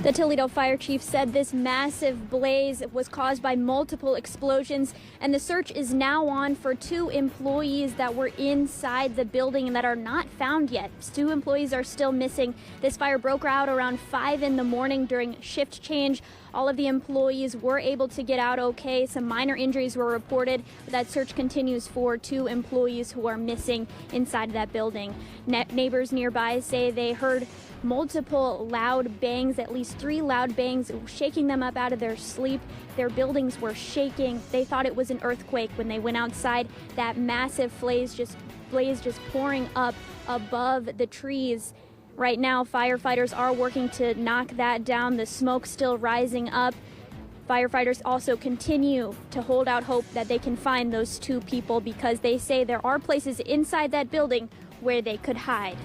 The Toledo fire chief said this massive blaze was caused by multiple explosions, and the search is now on for 2 employees that were inside the building and that are not found yet. 2 employees are still missing. This fire broke out around 5 in the morning during shift change. All of the employees were able to get out okay. Some minor injuries were reported. That search continues for 2 employees who are missing inside that building. Neighbors nearby say they heard multiple loud bangs, at least 3 loud bangs, shaking them up out of their sleep. Their buildings were shaking. They thought it was an earthquake when they went outside. That massive blaze just pouring up above the trees. Right now, firefighters are working to knock that down. The smoke still rising up. Firefighters also continue to hold out hope that they can find those 2 people because they say there are places inside that building where they could hide.